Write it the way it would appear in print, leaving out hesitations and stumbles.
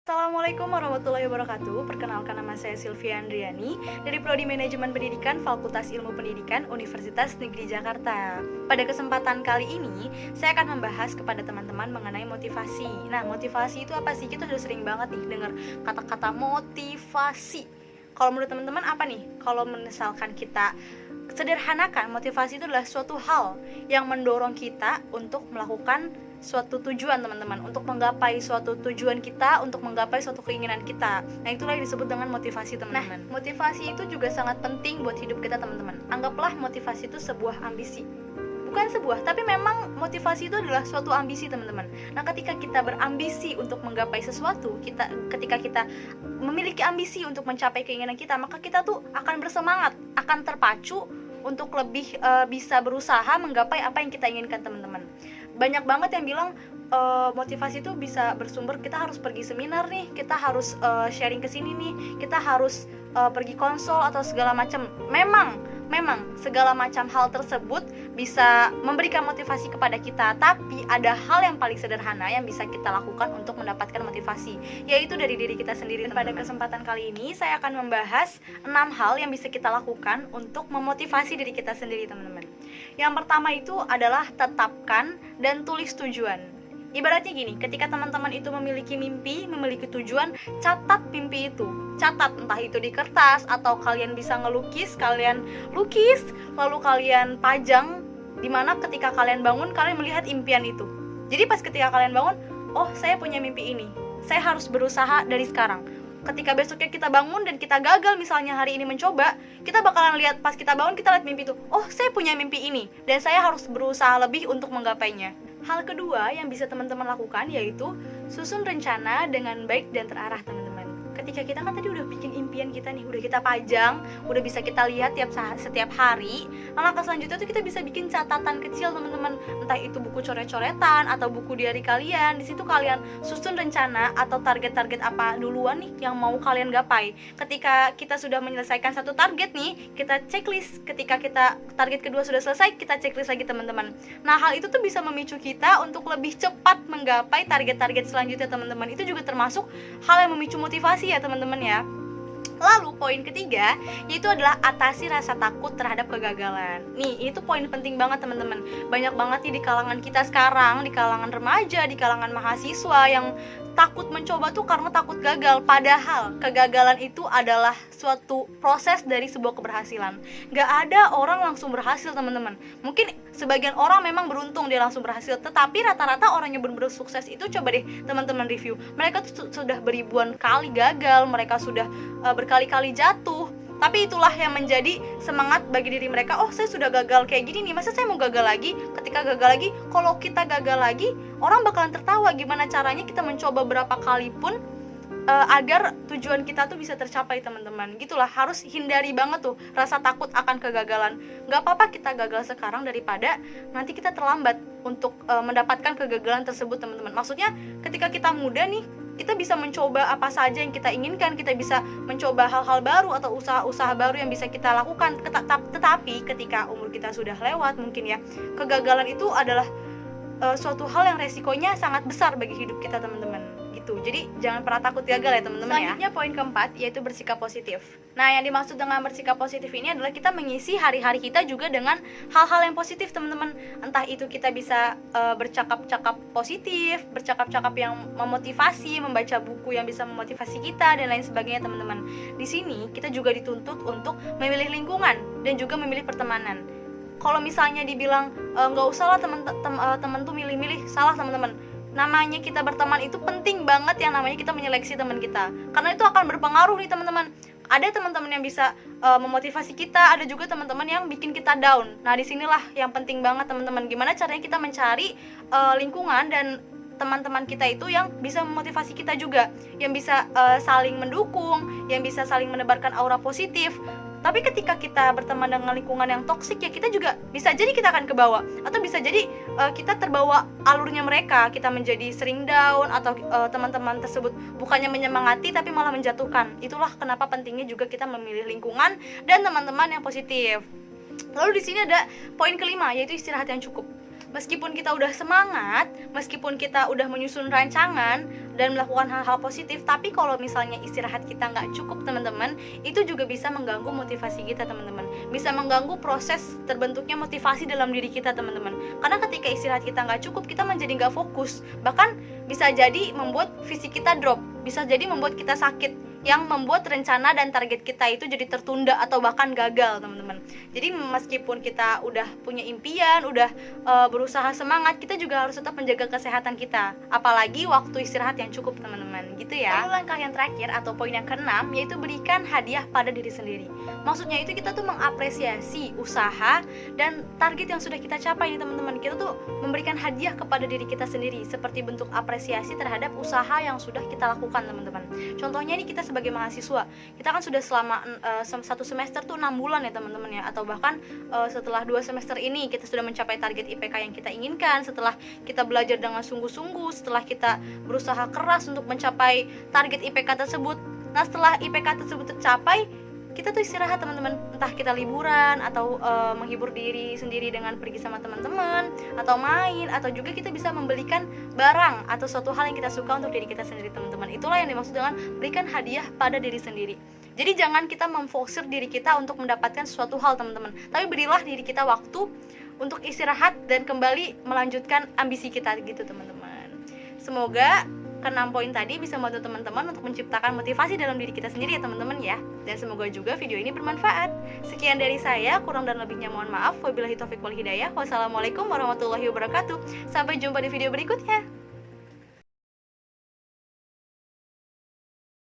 Assalamualaikum warahmatullahi wabarakatuh. Perkenalkan, nama saya Sylvia Andriani dari Prodi Manajemen Pendidikan Fakultas Ilmu Pendidikan Universitas Negeri Jakarta. Pada kesempatan kali ini, saya akan membahas kepada teman-teman mengenai motivasi. Nah, motivasi itu apa sih? Kita sudah sering banget nih dengar kata-kata motivasi. Kalau menurut teman-teman apa nih? Kalau misalkan kita sederhanakan, motivasi itu adalah suatu hal yang mendorong kita untuk melakukan suatu tujuan, teman-teman, untuk menggapai suatu tujuan kita, untuk menggapai suatu keinginan kita. Nah, itulah yang disebut dengan motivasi, teman-teman. Nah, motivasi itu juga sangat penting buat hidup kita, teman-teman. Anggaplah motivasi itu sebuah ambisi. Bukan sebuah, tapi memang motivasi itu adalah suatu ambisi, teman-teman. Nah, ketika kita berambisi untuk menggapai sesuatu, ketika kita memiliki ambisi untuk mencapai keinginan kita, maka kita tuh akan bersemangat, akan terpacu untuk lebih bisa berusaha menggapai apa yang kita inginkan, teman-teman. Banyak banget yang bilang motivasi itu bisa bersumber, kita harus pergi seminar nih, kita harus sharing ke sini nih, kita harus pergi konsol atau segala macam. Memang segala macam hal tersebut bisa memberikan motivasi kepada kita, tapi ada hal yang paling sederhana yang bisa kita lakukan untuk mendapatkan motivasi, yaitu dari diri kita sendiri. Dan pada kesempatan kali ini saya akan membahas 6 hal yang bisa kita lakukan untuk memotivasi diri kita sendiri, teman-teman. Yang pertama itu adalah tetapkan dan tulis tujuan. Ibaratnya gini, ketika teman-teman itu memiliki mimpi, memiliki tujuan, catat mimpi itu. Catat, entah itu di kertas atau kalian bisa ngelukis, kalian lukis, lalu kalian pajang, dimana ketika kalian bangun, kalian melihat impian itu. Jadi pas ketika kalian bangun, oh saya punya mimpi ini, saya harus berusaha dari sekarang. Ketika besoknya kita bangun dan kita gagal, misalnya hari ini mencoba, kita bakalan lihat, pas kita bangun kita lihat mimpi itu, oh saya punya mimpi ini, dan saya harus berusaha lebih untuk menggapainya. Hal kedua yang bisa teman-teman lakukan yaitu susun rencana dengan baik dan terarah, teman-teman. Ketika kita kan tadi udah bikin impian kita nih, udah kita pajang, udah bisa kita lihat setiap hari. Langkah selanjutnya tuh kita bisa bikin catatan kecil, teman-teman. Entah itu buku coret-coretan atau buku diary kalian. Di situ kalian susun rencana atau target-target apa duluan nih yang mau kalian gapai. Ketika kita sudah menyelesaikan satu target nih, kita checklist. Ketika kita target kedua sudah selesai, kita checklist lagi, teman-teman. Nah, hal itu tuh bisa memicu kita untuk lebih cepat menggapai target-target selanjutnya, teman-teman. Itu juga termasuk hal yang memicu motivasi ya, teman-teman ya. Lalu poin ketiga yaitu adalah atasi rasa takut terhadap kegagalan. Nih, itu poin penting banget, teman-teman. Banyak banget nih di kalangan kita sekarang, di kalangan remaja, di kalangan mahasiswa yang takut mencoba tuh karena takut gagal. Padahal kegagalan itu adalah suatu proses dari sebuah keberhasilan. Gak ada orang langsung berhasil, teman-teman. Mungkin sebagian orang memang beruntung dia langsung berhasil, tetapi rata-rata orang yang benar-benar sukses itu, coba deh teman-teman review, mereka tuh sudah beribuan kali gagal, mereka sudah berkali-kali jatuh, tapi itulah yang menjadi semangat bagi diri mereka. Oh, saya sudah gagal kayak gini nih, masa saya mau gagal lagi? Ketika gagal lagi, kalau kita gagal lagi, orang bakalan tertawa. Gimana caranya kita mencoba berapa kali pun agar tujuan kita tuh bisa tercapai, teman-teman. Gitulah, harus hindari banget tuh rasa takut akan kegagalan. Gak apa-apa kita gagal sekarang daripada nanti kita terlambat untuk mendapatkan kegagalan tersebut, teman-teman. Maksudnya ketika kita muda nih, kita bisa mencoba apa saja yang kita inginkan, kita bisa mencoba hal-hal baru atau usaha-usaha baru yang bisa kita lakukan. Tetapi ketika umur kita sudah lewat mungkin ya, kegagalan itu adalah suatu hal yang resikonya sangat besar bagi hidup kita, teman-teman. Gitu. Jadi jangan pernah takut gagal ya, teman-teman ya. Selanjutnya poin keempat yaitu bersikap positif. Nah, yang dimaksud dengan bersikap positif ini adalah kita mengisi hari-hari kita juga dengan hal-hal yang positif, teman-teman. Entah itu kita bisa bercakap-cakap positif, bercakap-cakap yang memotivasi, membaca buku yang bisa memotivasi kita dan lain sebagainya, teman-teman. Di sini kita juga dituntut untuk memilih lingkungan dan juga memilih pertemanan. Kalau misalnya dibilang nggak usah lah teman tuh milih-milih, salah, teman-teman. Namanya kita berteman itu penting banget yang namanya kita menyeleksi teman kita, karena itu akan berpengaruh nih, teman-teman. Ada teman-teman yang bisa memotivasi kita, ada juga teman-teman yang bikin kita down. Nah, disinilah yang penting banget, teman-teman, gimana caranya kita mencari lingkungan dan teman-teman kita itu yang bisa memotivasi kita juga, yang bisa saling mendukung, yang bisa saling menebarkan aura positif. Tapi ketika kita berteman dengan lingkungan yang toksik, ya kita juga bisa jadi kita akan kebawa, atau bisa jadi kita terbawa alurnya mereka, kita menjadi sering down, atau teman-teman tersebut bukannya menyemangati tapi malah menjatuhkan. Itulah kenapa pentingnya juga kita memilih lingkungan dan teman-teman yang positif. Lalu di sini ada poin kelima, yaitu istirahat yang cukup. meskipun kita udah semangat, meskipun kita udah menyusun rancangan dan melakukan hal-hal positif, tapi kalau misalnya istirahat kita nggak cukup teman-teman, itu juga bisa mengganggu motivasi kita teman-teman, bisa mengganggu proses terbentuknya motivasi dalam diri kita teman-teman. Karena ketika istirahat kita nggak cukup, kita menjadi nggak fokus, bahkan bisa jadi membuat fisik kita drop, bisa jadi membuat kita sakit, yang membuat rencana dan target kita itu jadi tertunda atau bahkan gagal teman-teman. Jadi meskipun kita udah punya impian, udah berusaha semangat, kita juga harus tetap menjaga kesehatan kita, apalagi waktu istirahat yang cukup teman-teman, gitu ya. Lalu langkah yang terakhir atau poin yang keenam, yaitu berikan hadiah pada diri sendiri. Maksudnya itu kita tuh mengapresiasi usaha dan target yang sudah kita capai nih teman-teman. Kita tuh memberikan hadiah kepada diri kita sendiri seperti bentuk apresiasi terhadap usaha yang sudah kita lakukan teman-teman. Contohnya nih, kita sebagai mahasiswa, kita kan sudah selama satu semester tuh 6 bulan ya teman-teman ya, atau bahkan setelah 2 semester ini kita sudah mencapai target IPK yang kita inginkan, setelah kita belajar dengan sungguh-sungguh, setelah kita berusaha keras untuk mencapai target IPK tersebut. Nah, setelah IPK tersebut tercapai, kita tuh istirahat teman-teman, entah kita liburan atau menghibur diri sendiri dengan pergi sama teman-teman atau main, atau juga kita bisa membelikan barang atau suatu hal yang kita suka untuk diri kita sendiri teman-teman. Itulah yang dimaksud dengan berikan hadiah pada diri sendiri. Jadi jangan kita memfokusir diri kita untuk mendapatkan suatu hal teman-teman, tapi berilah diri kita waktu untuk istirahat dan kembali melanjutkan ambisi kita gitu teman-teman. Semoga ke-6 poin tadi bisa membantu teman-teman untuk menciptakan motivasi dalam diri kita sendiri ya teman-teman ya. Dan semoga juga video ini bermanfaat. Sekian dari saya, kurang dan lebihnya mohon maaf. Wabillahi taufiq wal hidayah. Wassalamualaikum warahmatullahi wabarakatuh. Sampai jumpa di video berikutnya.